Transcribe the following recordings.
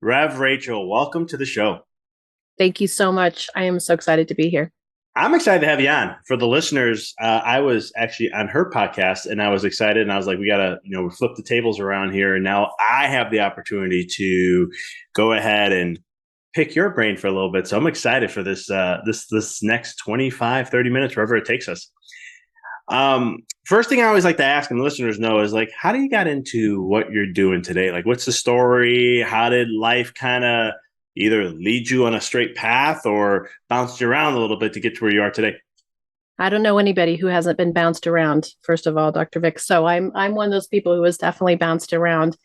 Rev Rachel, welcome to the show. Thank you so much. I am so excited to be here. I'm excited to have you on. For the listeners, I was actually on her podcast and I was excited and I was like, we got to, flip the tables around here. And now I have the opportunity to go ahead and pick your brain for a little bit. So I'm excited for this next 25, 30 minutes, wherever it takes us. First thing I always like to ask, and the listeners know, is like, how do you got into what you're doing today? Like, what's the story? How did life kind of either lead you on a straight path or bounced you around a little bit to get to where you are today? I don't know anybody who hasn't been bounced around, first of all, Dr. Vic. So I'm one of those people who was definitely bounced around.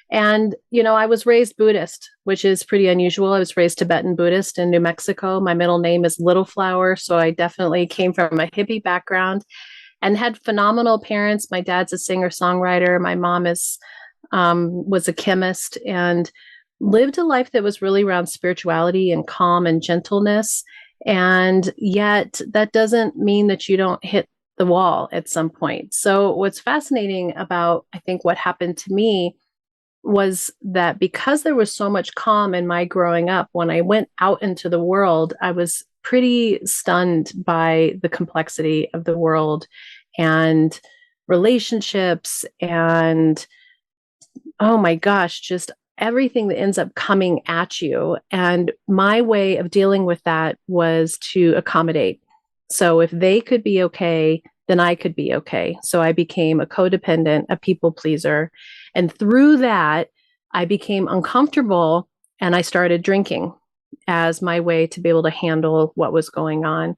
And, I was raised Buddhist, which is pretty unusual. I was raised Tibetan Buddhist in New Mexico. My middle name is Little Flower. So I definitely came from a hippie background and had phenomenal parents. My dad's a singer-songwriter. My mom was a chemist and lived a life that was really around spirituality and calm and gentleness. And yet that doesn't mean that you don't hit the wall at some point. So what's fascinating about, I think, what happened to me was that because there was so much calm in my growing up, when I went out into the world, I was pretty stunned by the complexity of the world and relationships and, oh my gosh, just everything that ends up coming at you. And my way of dealing with that was to accommodate. So if they could be okay, then I could be okay. So I became a codependent, a people pleaser. And through that, I became uncomfortable and I started drinking as my way to be able to handle what was going on.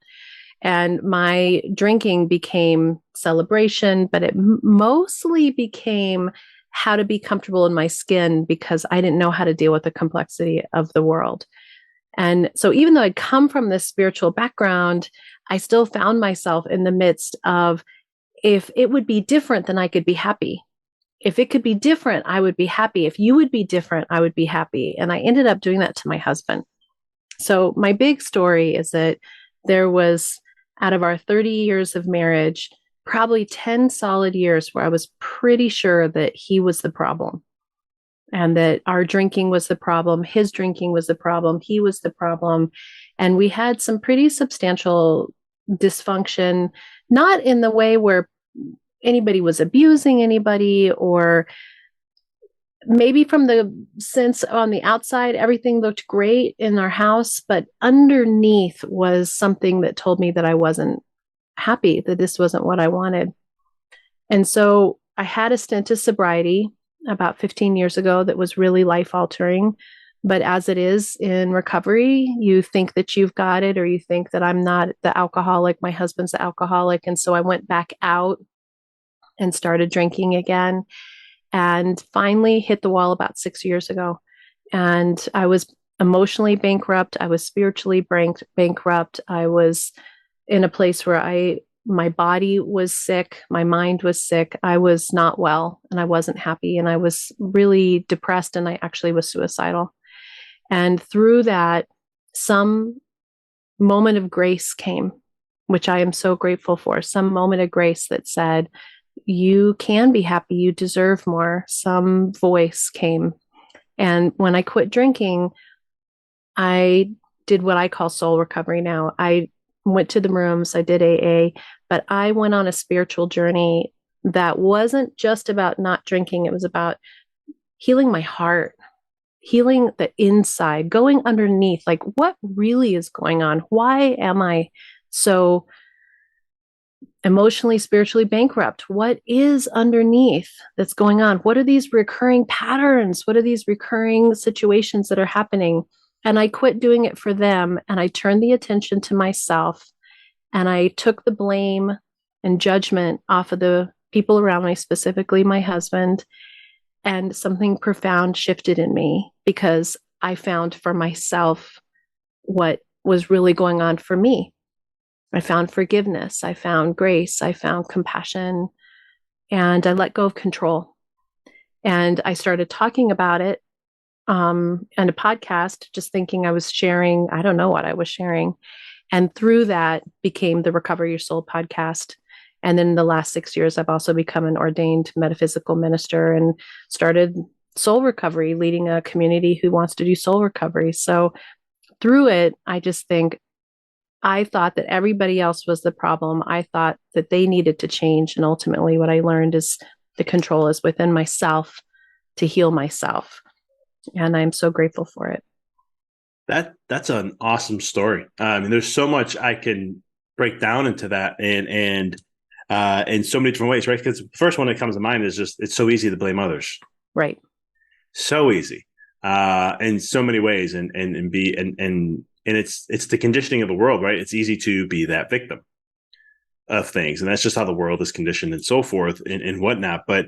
And my drinking became celebration, but it mostly became how to be comfortable in my skin because I didn't know how to deal with the complexity of the world. And so even though I'd come from this spiritual background, I still found myself in the midst of, if it would be different, then I could be happy. If it could be different, I would be happy. If you would be different, I would be happy. And I ended up doing that to my husband. So my big story is that there was, out of our 30 years of marriage, probably 10 solid years where I was pretty sure that he was the problem and that our drinking was the problem. His drinking was the problem. He was the problem. And we had some pretty substantial dysfunction, not in the way where anybody was abusing anybody, or maybe from the sense on the outside, everything looked great in our house, but underneath was something that told me that I wasn't happy, that this wasn't what I wanted. And so I had a stint of sobriety about 15 years ago that was really life altering. But as it is in recovery, you think that you've got it, or you think that I'm not the alcoholic. My husband's the alcoholic. And so I went back out and started drinking again and finally hit the wall about 6 years ago. And I was emotionally bankrupt. I was spiritually bankrupt. I was in a place where my body was sick. My mind was sick. I was not well and I wasn't happy. And I was really depressed and I actually was suicidal. And through that, some moment of grace came, which I am so grateful for. Some moment of grace that said, you can be happy. You deserve more. Some voice came. And when I quit drinking, I did what I call soul recovery now. I went to the rooms, I did AA, but I went on a spiritual journey that wasn't just about not drinking. It was about healing my heart, healing the inside, going underneath, like what really is going on? Why am I so emotionally, spiritually bankrupt? What is underneath that's going on? What are these recurring patterns? What are these recurring situations that are happening? And I quit doing it for them. And I turned the attention to myself. And I took the blame and judgment off of the people around me, specifically my husband. And something profound shifted in me because I found for myself what was really going on for me. I found forgiveness. I found grace. I found compassion. And I let go of control. And I started talking about it and a podcast, just thinking I was sharing, I don't know what I was sharing. And through that became the Recover Your Soul podcast. And then in the last 6 years, I've also become an ordained metaphysical minister and started soul recovery, leading a community who wants to do soul recovery. So through it, I just think I thought that everybody else was the problem. I thought that they needed to change. And ultimately, what I learned is the control is within myself to heal myself. And I'm so grateful for it. That's an awesome story. I mean, there's so much I can break down into that, and in so many different ways, right? Because the first one that comes to mind is just it's so easy to blame others, Right. so easy, in so many ways, and it's the conditioning of the world, right? It's easy to be that victim of things, and that's just how the world is conditioned and so forth and whatnot. But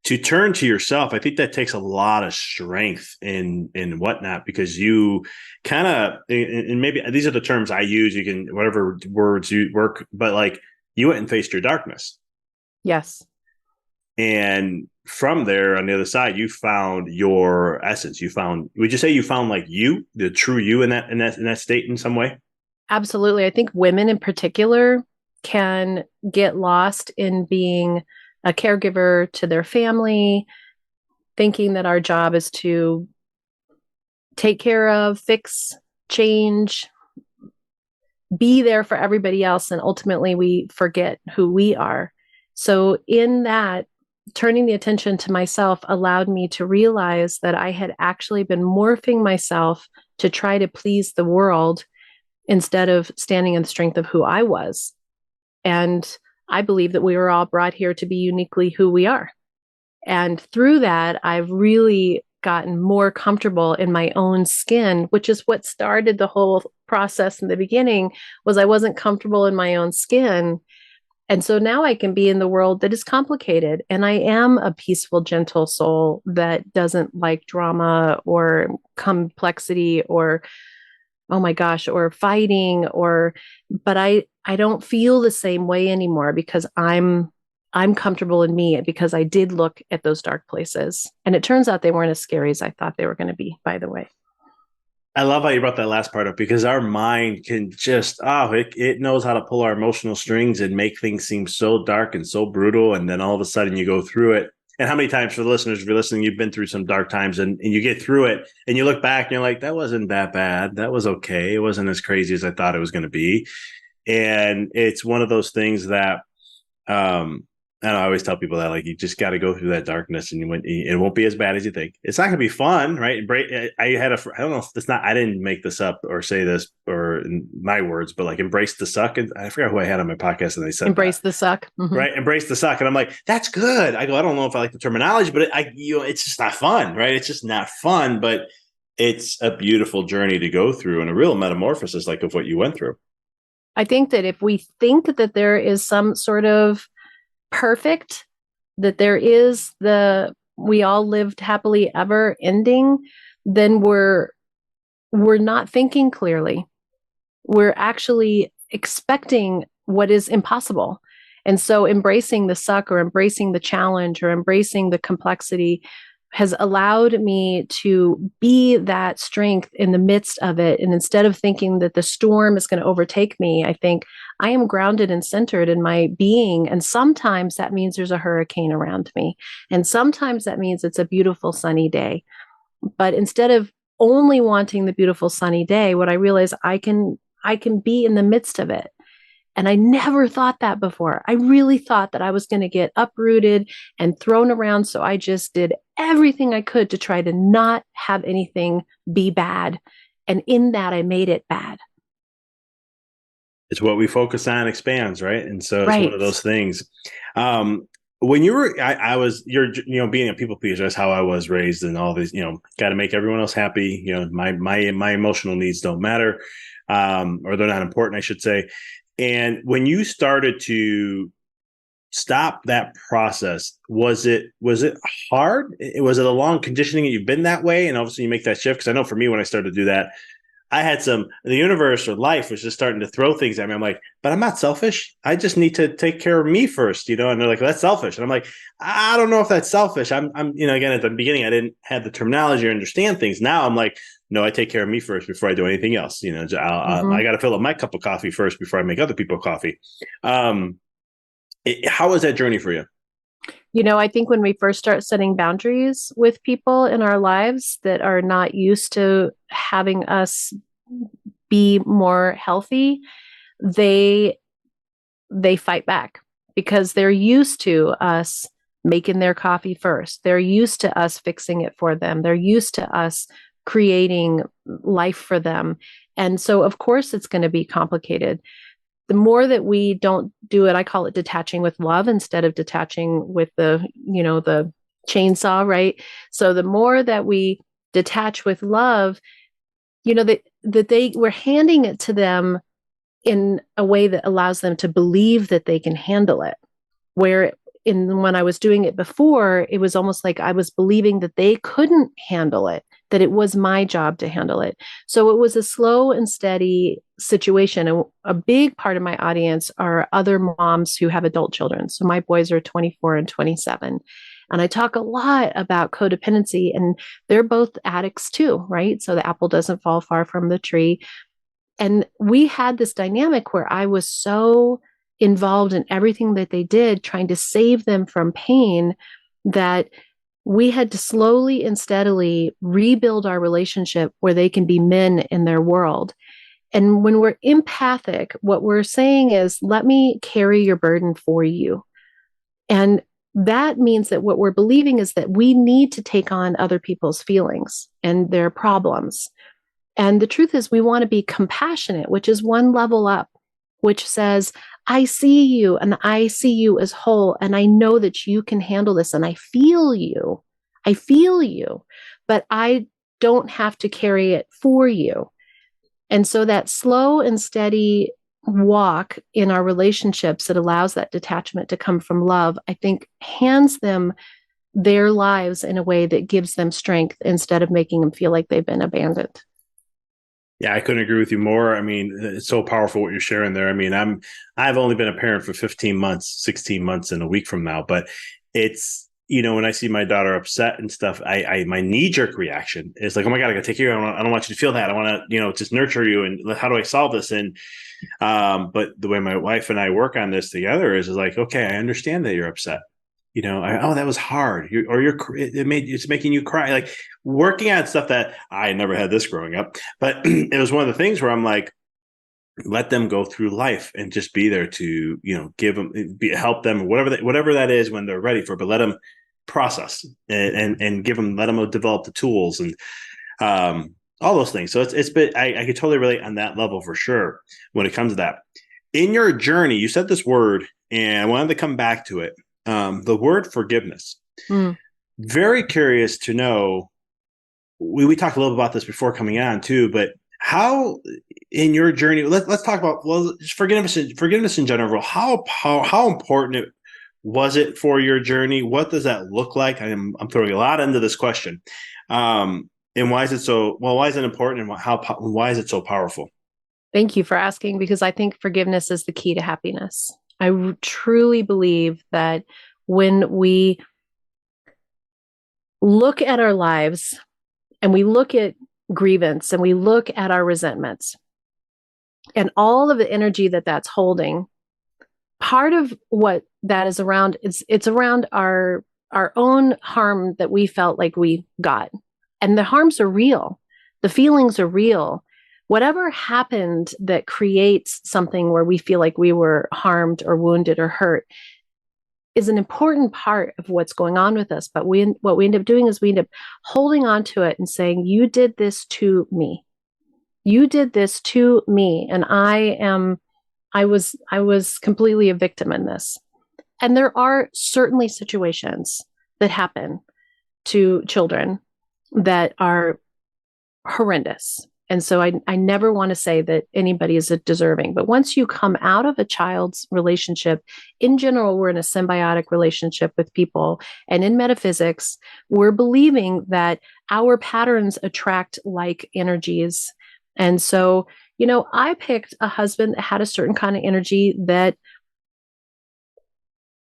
to turn to yourself, I think that takes a lot of strength in whatnot, because you kind of, and maybe these are the terms I use, you can, whatever words you work, but like you went and faced your darkness. Yes. And from there, on the other side, you found your essence. You found, would you say you found like you, the true you in that state in some way? Absolutely. I think women in particular can get lost in being a caregiver to their family, thinking that our job is to take care of, fix, change, be there for everybody else. And ultimately, we forget who we are. So, in that, turning the attention to myself allowed me to realize that I had actually been morphing myself to try to please the world instead of standing in the strength of who I was. And I believe that we were all brought here to be uniquely who we are. And through that, I've really gotten more comfortable in my own skin, which is what started the whole process in the beginning, was I wasn't comfortable in my own skin. And so now I can be in the world that is complicated. And I am a peaceful, gentle soul that doesn't like drama or complexity or, oh my gosh, or fighting but I don't feel the same way anymore because I'm comfortable in me, because I did look at those dark places. And it turns out they weren't as scary as I thought they were going to be, by the way. I love how you brought that last part up, because our mind can just, it knows how to pull our emotional strings and make things seem so dark and so brutal. And then all of a sudden you go through it. And how many times, for the listeners, if you're listening, you've been through some dark times and you get through it and you look back and you're like, that wasn't that bad. That was okay. It wasn't as crazy as I thought it was going to be. And it's one of those things that, and I always tell people that, like, you just got to go through that darkness, and it won't be as bad as you think. It's not going to be fun, right? I don't know if it's not, I didn't make this up or say this or in my words, but like embrace the suck. And I forgot who I had on my podcast and they said Embrace the suck. Mm-hmm. Right? Embrace the suck. And I'm like, that's good. I go, I don't know if I like the terminology, but it's just not fun, right? It's just not fun, but it's a beautiful journey to go through and a real metamorphosis, like of what you went through. I think that if we think that there is some sort of perfect, that there is we all lived happily ever ending, then we're not thinking clearly. We're actually expecting what is impossible. And so embracing the suck or embracing the challenge or embracing the complexity has allowed me to be that strength in the midst of it. And instead of thinking that the storm is going to overtake me, I think I am grounded and centered in my being. And sometimes that means there's a hurricane around me. And sometimes that means it's a beautiful sunny day. But instead of only wanting the beautiful sunny day, what I realize I can be in the midst of it. And I never thought that before. I really thought that I was going to get uprooted and thrown around. So I just did everything I could to try to not have anything be bad. And in that, I made it bad. It's what we focus on expands, right? And so it's right. one of those things. When you were, you're being a people pleaser, that's how I was raised, and all these, got to make everyone else happy. My emotional needs don't matter, or they're not important, I should say. And when you started to stop that process, was it hard? Was it a long conditioning? You've been that way, and obviously you make that shift. Because I know for me, when I started to do that, I had the universe or life was just starting to throw things at me. I'm like, but I'm not selfish. I just need to take care of me first, And they're like, that's selfish. And I'm like, I don't know if that's selfish. I'm again, at the beginning, I didn't have the terminology or understand things. Now I'm like, no, I take care of me first before I do anything else. I got to fill up my cup of coffee first before I make other people coffee. How was that journey for you? I think when we first start setting boundaries with people in our lives that are not used to having us be more healthy, they fight back because they're used to us making their coffee first. They're used to us fixing it for them. They're used to us creating life for them. And so, of course, it's going to be complicated. The more that we don't do it, I call it detaching with love instead of detaching with the chainsaw, right? So the more that we detach with love, we're handing it to them in a way that allows them to believe that they can handle it. Where when I was doing it before, it was almost like I was believing that they couldn't handle it, that it was my job to handle it. So it was a slow and steady situation. And a big part of my audience are other moms who have adult children. So my boys are 24 and 27. And I talk a lot about codependency, and they're both addicts too, right? So the apple doesn't fall far from the tree. And we had this dynamic where I was so involved in everything that they did, trying to save them from pain, that we had to slowly and steadily rebuild our relationship where they can be men in their world. And when we're empathic, what we're saying is, let me carry your burden for you. And that means that what we're believing is that we need to take on other people's feelings and their problems. And the truth is, we want to be compassionate, which is one level up, which says, I see you and I see you as whole. And I know that you can handle this. And I feel you. I feel you, but I don't have to carry it for you. And so that slow and steady walk in our relationships that allows that detachment to come from love, I think hands them their lives in a way that gives them strength instead of making them feel like they've been abandoned. Yeah, I couldn't agree with you more. I mean, it's so powerful what you're sharing there. I mean, I've only been a parent for 15 months, 16 months in a week from now, but it's, when I see my daughter upset and stuff, my knee jerk reaction is like, oh my God, I gotta take care of you. I don't want you to feel that. I want to, just nurture you. And how do I solve this? And, but the way my wife and I work on this together is like, okay, I understand that you're upset. Oh, that was hard. It's making you cry. Like working on stuff that I never had this growing up, but it was one of the things where I'm like, let them go through life and just be there to, give them, help them, whatever that is when they're ready for it, but let them process and give them, let them develop the tools and, all those things. So it's been, I could totally relate on that level for sure when it comes to that. In your journey, you said this word and I wanted to come back to it. The word forgiveness. Very curious to know. We talked a little about this before coming on too, but how in your journey? Let's talk about just forgiveness in general. How important was it for your journey? What does that look like? I'm throwing a lot into this question, and why is it so? Well, why is it important, and why is it so powerful? Thank you for asking, because I think forgiveness is the key to happiness. I truly believe that when we look at our lives and we look at grievance and we look at our resentments and all of the energy that that's holding, part of what that is around, it's around our own harm that we felt like we got. And the harms are real. The feelings are real. Whatever happened that creates something where we feel like we were harmed or wounded or hurt is an important part of what's going on with us. But what we end up doing is we end up holding on to it and saying, you did this to me. You did this to me. And I was completely a victim in this. And there are certainly situations that happen to children that are horrendous. And so I never want to say that anybody is deserving. But once you come out of a child's relationship, in general, we're in a symbiotic relationship with people. And in metaphysics, we're believing that our patterns attract like energies. And so, I picked a husband that had a certain kind of energy that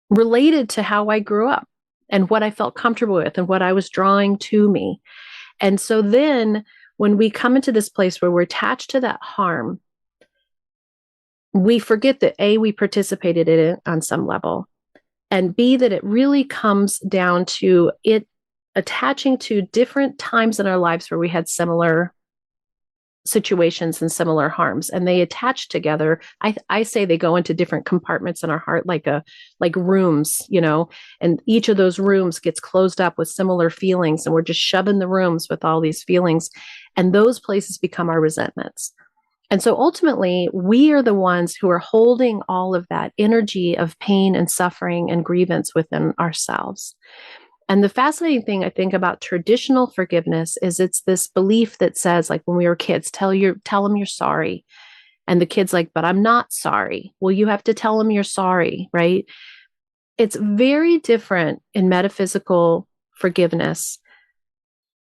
related to how I grew up and what I felt comfortable with and what I was drawing to me. And so then when we come into this place where we're attached to that harm, we forget that we participated in it on some level. And B, that it really comes down to it attaching to different times in our lives where we had similar situations and similar harms, and they attach together. I say they go into different compartments in our heart, like rooms, and each of those rooms gets closed up with similar feelings, and we're just shoving the rooms with all these feelings, and those places become our resentments. And so ultimately, we are the ones who are holding all of that energy of pain and suffering and grievance within ourselves. And the fascinating thing I think about traditional forgiveness is it's this belief that says, like when we were kids, tell them you're sorry. And the kid's like, but I'm not sorry. Well, you have to tell them you're sorry, right? It's very different in metaphysical forgiveness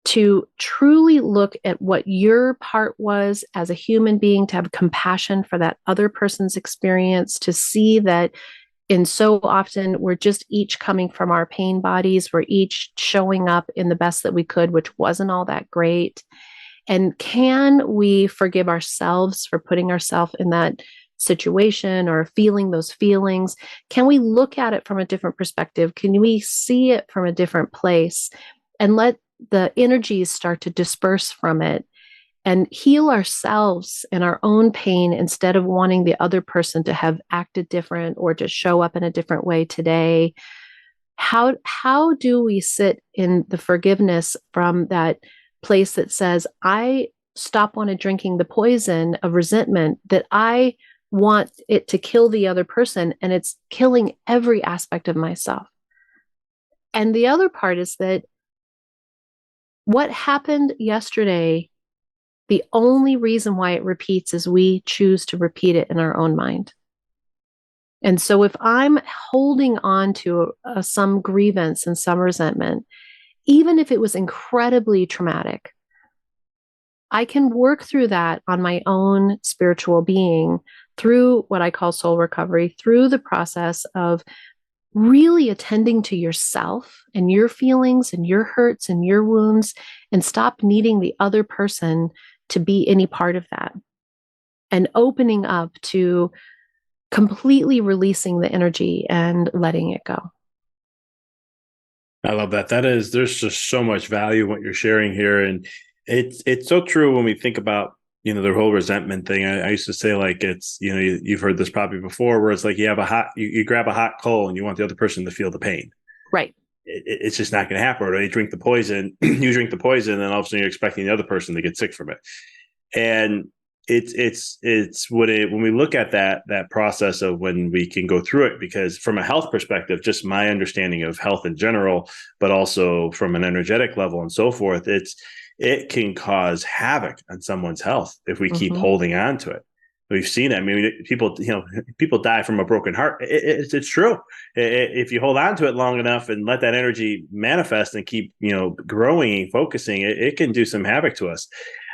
to truly look at what your part was as a human being, to have compassion for that other person's experience, to see that and so often we're just each coming from our pain bodies. We're each showing up in the best that we could, which wasn't all that great. And can we forgive ourselves for putting ourselves in that situation or feeling those feelings? Can we look at it from a different perspective? Can we see it from a different place and let the energies start to disperse from it and heal ourselves and our own pain instead of wanting the other person to have acted different or to show up in a different way today? How do we sit in the forgiveness from that place that says, I stop wanting drinking the poison of resentment, that I want it to kill the other person and it's killing every aspect of myself? And the other part is that what happened yesterday, the only reason why it repeats is we choose to repeat it in our own mind. And so if I'm holding on to some grievance and some resentment, even if it was incredibly traumatic, I can work through that on my own spiritual being through what I call soul recovery, through the process of really attending to yourself and your feelings and your hurts and your wounds, and stop needing the other person to be any part of that, and opening up to completely releasing the energy and letting it go. I love that. There's just so much value in what you're sharing here. And it's so true when we think about, the whole resentment thing. I used to say, like, it's, you've heard this probably before, where it's like you grab a hot coal and you want the other person to feel the pain. Right. It's just not going to happen. Or you drink the poison, and all of a sudden you're expecting the other person to get sick from it. And when we look at that process of when we can go through it, because from a health perspective, just my understanding of health in general, but also from an energetic level and so forth, it can cause havoc on someone's health if we keep holding on to it. We've seen it. I mean, people die from a broken heart. It's true. If you hold on to it long enough and let that energy manifest and keep, growing and focusing, it can do some havoc to us.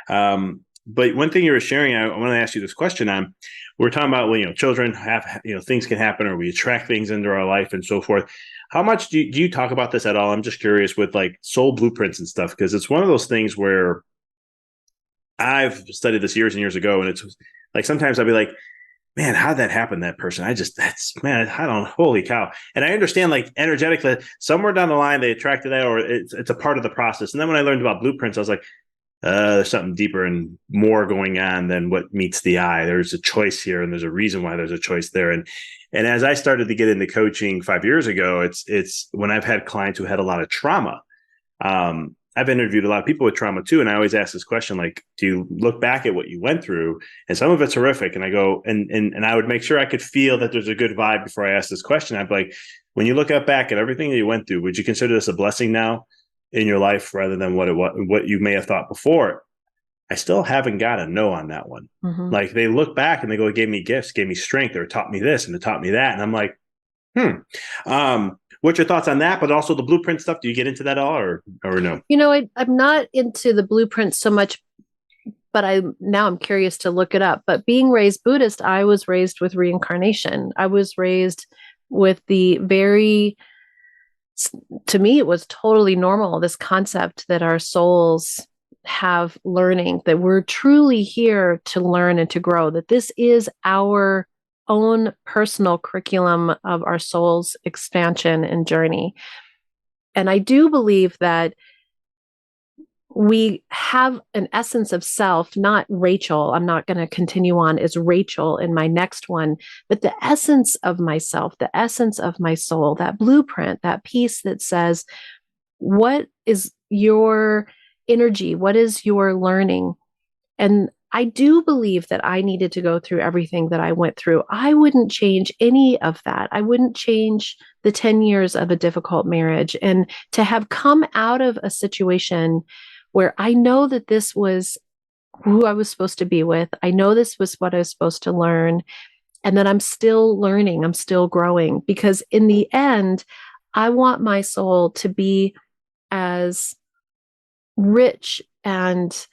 But one thing you were sharing, I want to ask you this question on. We're talking about, children have, things can happen, or we attract things into our life and so forth. How much do you talk about this at all? I'm just curious with like soul blueprints and stuff, because it's one of those things where I've studied this years and years ago, and it's like sometimes I'll be like, man, how did that happen to that person? Holy cow. And I understand, like, energetically, somewhere down the line they attracted that, or it's a part of the process. And then when I learned about blueprints, I was like, there's something deeper and more going on than what meets the eye. There's a choice here, and there's a reason why there's a choice there. And as I started to get into coaching 5 years ago, it's when I've had clients who had a lot of trauma. I've interviewed a lot of people with trauma too, and I always ask this question, like, do you look back at what you went through? And some of it's horrific. And I go, and I would make sure I could feel that there's a good vibe before I ask this question. I'd be like, when you look back at everything that you went through, would you consider this a blessing now in your life rather than what you may have thought before? I still haven't got a no on that one. Like, they look back and they go, it gave me gifts, gave me strength, or it taught me this and it taught me that. And I'm like, what's your thoughts on that? But also the blueprint stuff. Do you get into that at all, or no? I'm not into the blueprint so much, but I'm curious to look it up. But being raised Buddhist, I was raised with reincarnation. I was raised with to me, it was totally normal, this concept that our souls have learning, that we're truly here to learn and to grow, that this is our own personal curriculum of our soul's expansion and journey. And I do believe that we have an essence of self, not Rachel. I'm not going to continue on as Rachel in my next one, but the essence of myself, the essence of my soul, that blueprint, that piece that says, what is your energy? What is your learning? And I do believe that I needed to go through everything that I went through. I wouldn't change any of that. I wouldn't change the 10 years of a difficult marriage. And to have come out of a situation where I know that this was who I was supposed to be with, I know this was what I was supposed to learn, and that I'm still learning, I'm still growing, because in the end, I want my soul to be as rich and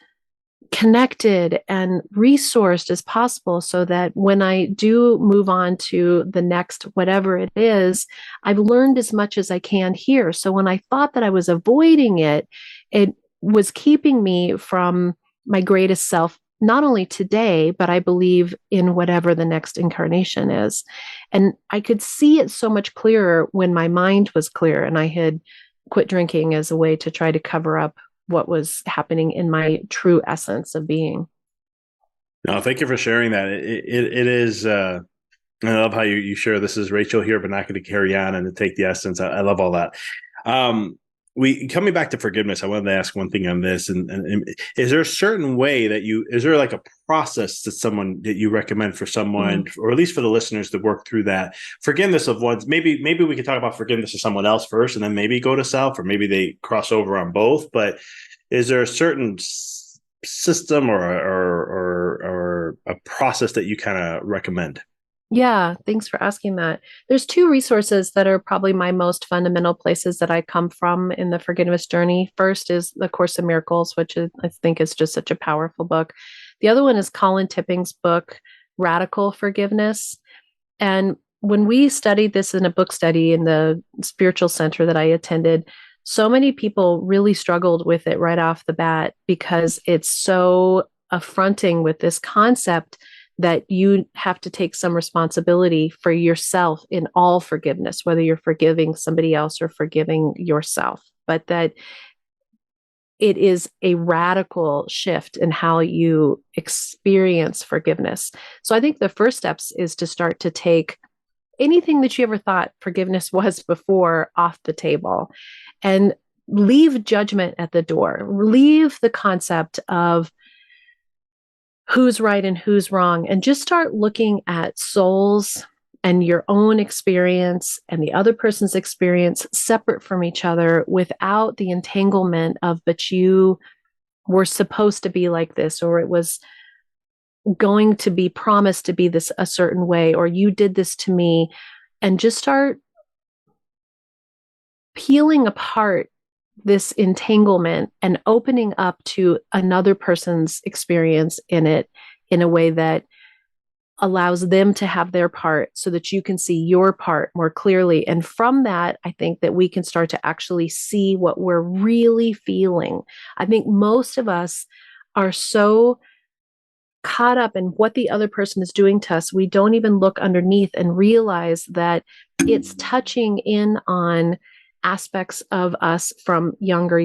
connected and resourced as possible, so that when I do move on to the next whatever it is, I've learned as much as I can here. So when I thought that I was avoiding it, it was keeping me from my greatest self, not only today, but I believe in whatever the next incarnation is. And I could see it so much clearer when my mind was clear and I had quit drinking as a way to try to cover up what was happening in my true essence of being. No, thank you for sharing that. It is. I love how you share. This is Rachel here, but not going to carry on and to take the essence. I love all that. We coming back to forgiveness. I wanted to ask one thing on this, and is there a certain way that is there like a process that you recommend for someone, or at least for the listeners, to work through that forgiveness of one's? Maybe we could talk about forgiveness of someone else first, and then maybe go to self, or maybe they cross over on both. But is there a certain system or a process that you kind of recommend? Yeah, thanks for asking that. There's two resources that are probably my most fundamental places that I come from in the forgiveness journey. First is The Course in Miracles, which I think is just such a powerful book. The other one is Colin Tipping's book, Radical Forgiveness. And when we studied this in a book study in the spiritual center that I attended, so many people really struggled with it right off the bat because it's so affronting with this concept that you have to take some responsibility for yourself in all forgiveness, whether you're forgiving somebody else or forgiving yourself, but that it is a radical shift in how you experience forgiveness. So I think the first steps is to start to take anything that you ever thought forgiveness was before off the table and leave judgment at the door. Leave the concept of who's right and who's wrong, and just start looking at souls and your own experience and the other person's experience separate from each other, without the entanglement of, but you were supposed to be like this, or it was going to be promised to be this a certain way, or you did this to me. And just start peeling apart this entanglement and opening up to another person's experience in it in a way that allows them to have their part, so that you can see your part more clearly. And from that, I think that we can start to actually see what we're really feeling. I think most of us are so caught up in what the other person is doing to us, we don't even look underneath and realize that it's touching in on aspects of us from younger.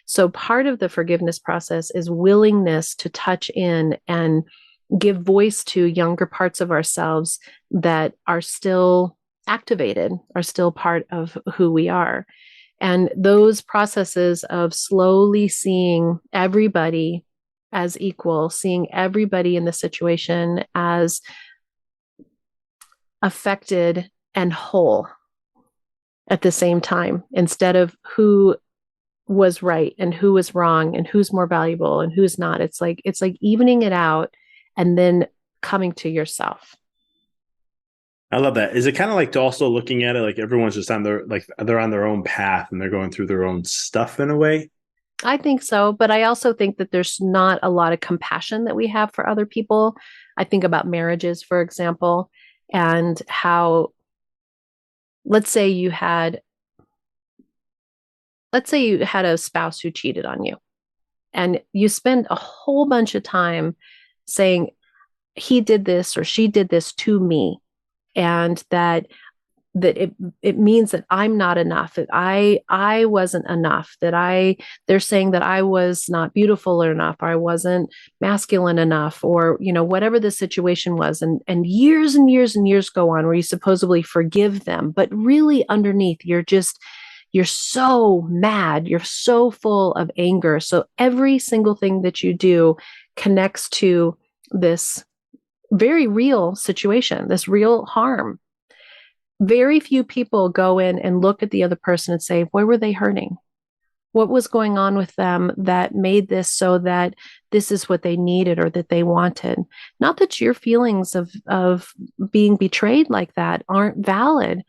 So part of the forgiveness process is willingness to touch in and give voice to younger parts of ourselves that are still activated, are still part of who we are. And those processes of slowly seeing everybody as equal, seeing everybody in the situation as affected and whole at the same time, instead of who was right and who was wrong and who's more valuable and who's not. It's like evening it out and then coming to yourself. I love that. Is it kind of like also looking at it like everyone's just they're on their own path and they're going through their own stuff in a way? I think so, but I also think that there's not a lot of compassion that we have for other people. I think about marriages, for example, and how, let's say you had a spouse who cheated on you, and you spend a whole bunch of time saying, he did this or she did this to me, and that it means that I'm not enough, that I wasn't enough, they're saying that I was not beautiful enough, or I wasn't masculine enough, or whatever the situation was, and years and years and years go on where you supposedly forgive them, but really underneath you're so mad, you're so full of anger. So every single thing that you do connects to this very real situation, this real harm. Very few people go in and look at the other person and say, where were they hurting? What was going on with them that made this so that this is what they needed or that they wanted? Not that your feelings of being betrayed like that aren't valid,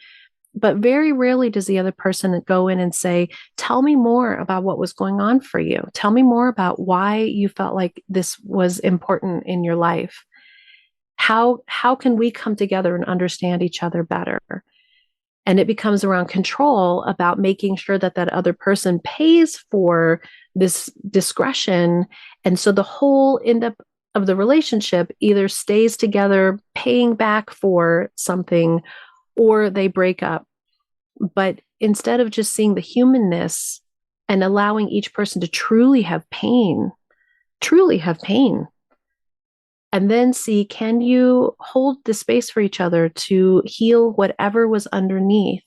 but very rarely does the other person go in and say, tell me more about what was going on for you. Tell me more about why you felt like this was important in your life. How can we come together and understand each other better? And it becomes around control, about making sure that that other person pays for this discretion. And so the whole end up of the relationship either stays together, paying back for something, or they break up. But instead of just seeing the humanness and allowing each person to truly have pain, and then see, can you hold the space for each other to heal whatever was underneath?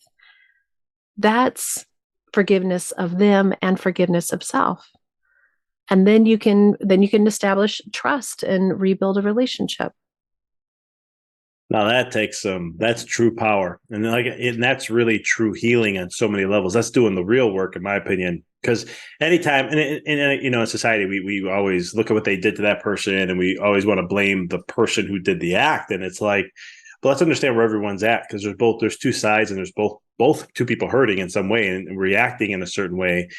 That's forgiveness of them and forgiveness of self. And then you can establish trust and rebuild a relationship. Now that takes that's true power, and that's really true healing on so many levels. That's doing the real work, in my opinion. Because anytime, in society, we always look at what they did to that person, and we always want to blame the person who did the act. And it's like, but let's understand where everyone's at, because there's two sides, and there's both two people hurting in some way and reacting in a certain way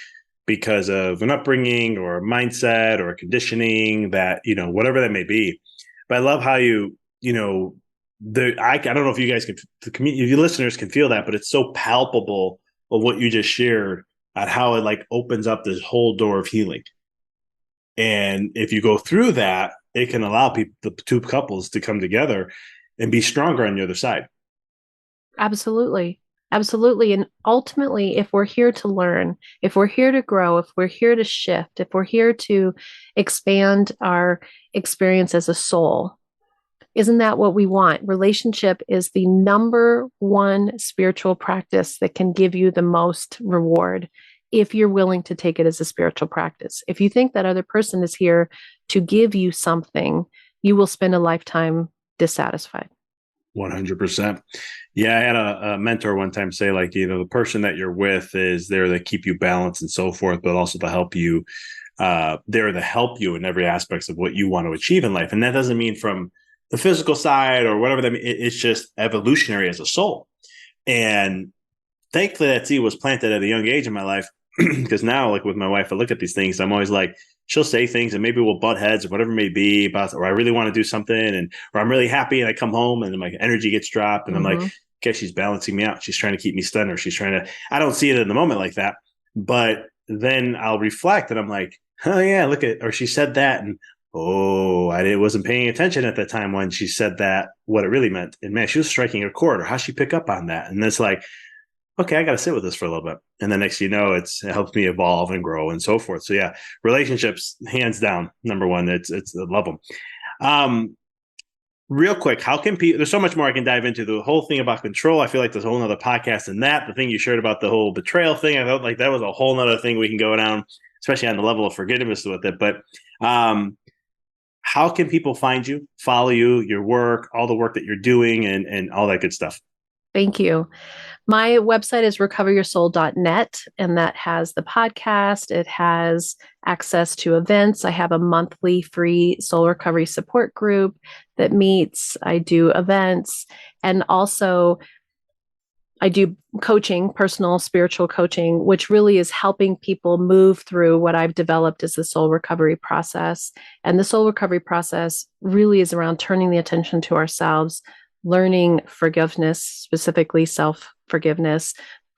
because of an upbringing or a mindset or a conditioning that whatever that may be. But I love how I don't know if you guys can, the community, your listeners can feel that, but it's so palpable of what you just shared on how it opens up this whole door of healing. And if you go through that, it can allow the two couples to come together and be stronger on the other side. Absolutely. Absolutely. And ultimately, if we're here to learn, if we're here to grow, if we're here to shift, if we're here to expand our experience as a soul, isn't that what we want? Relationship is the number one spiritual practice that can give you the most reward if you're willing to take it as a spiritual practice. If you think that other person is here to give you something, you will spend a lifetime dissatisfied. 100%. Yeah, I had a mentor one time say, the person that you're with is there to keep you balanced and so forth, but also to help you. There to help you in every aspect of what you want to achieve in life. And that doesn't mean from the physical side or whatever. It's just evolutionary as a soul. And thankfully that seed was planted at a young age in my life, because now, with my wife, I look at these things, I'm always like, she'll say things and maybe we'll butt heads or whatever it may be about, or I really want to do something, or I'm really happy and I come home and then my energy gets dropped and I'm like, okay, she's balancing me out. She's trying to keep me stunned, or she's trying to, I don't see it in the moment like that, but then I'll reflect and I'm like, oh yeah, look at, or she said that. And oh, I wasn't paying attention at that time when she said that, what it really meant. And man, she was striking a chord, or how'd she pick up on that? And it's like, okay, I got to sit with this for a little bit. And the next, it helps me evolve and grow and so forth. So yeah, relationships, hands down, number one, I love them. Real quick, how can people, there's so much more I can dive into. The whole thing about control, I feel like there's a whole nother podcast in that. The thing you shared about the whole betrayal thing, I felt like that was a whole nother thing we can go down, especially on the level of forgiveness with it. But how can people find you, follow you, your work, all the work that you're doing, and all that good stuff? Thank you. My website is recoveryoursoul.net, and that has the podcast. It has access to events. I have a monthly free soul recovery support group that meets. I do events, and also I do coaching, personal spiritual coaching, which really is helping people move through what I've developed as the soul recovery process. And the soul recovery process really is around turning the attention to ourselves, learning forgiveness, specifically self-forgiveness,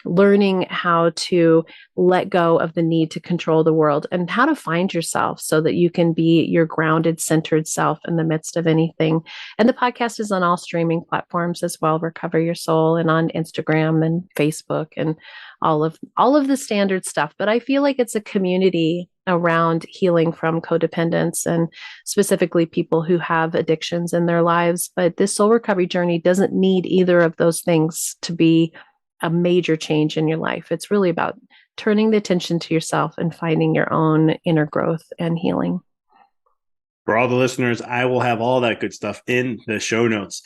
learning how to let go of the need to control the world and how to find yourself so that you can be your grounded, centered self in the midst of anything. And the podcast is on all streaming platforms as well, Recover Your Soul, and on Instagram and Facebook and all of the standard stuff. But I feel like it's a community around healing from codependence and specifically people who have addictions in their lives. But this soul recovery journey doesn't need either of those things to be a major change in your life. It's really about turning the attention to yourself and finding your own inner growth and healing. For all the listeners, I will have all that good stuff in the show notes.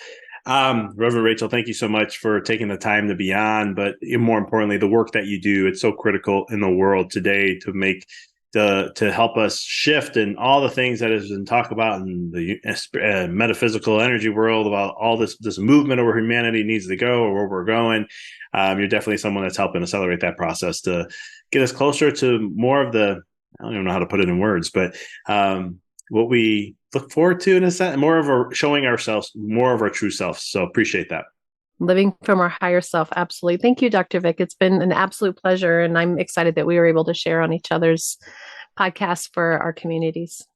Rev Rachel, thank you so much for taking the time to be on, but more importantly, the work that you do, it's so critical in the world today to help us shift and all the things that has been talked about in the metaphysical energy world about all this movement of where humanity needs to go or where we're going. You're definitely someone that's helping accelerate that process to get us closer to more of the, I don't even know how to put it in words, but what we look forward to in a sense, more of showing ourselves more of our true self. So appreciate that. Living from our higher self. Absolutely. Thank you, Dr. Vic. It's been an absolute pleasure. And I'm excited that we were able to share on each other's podcasts for our communities.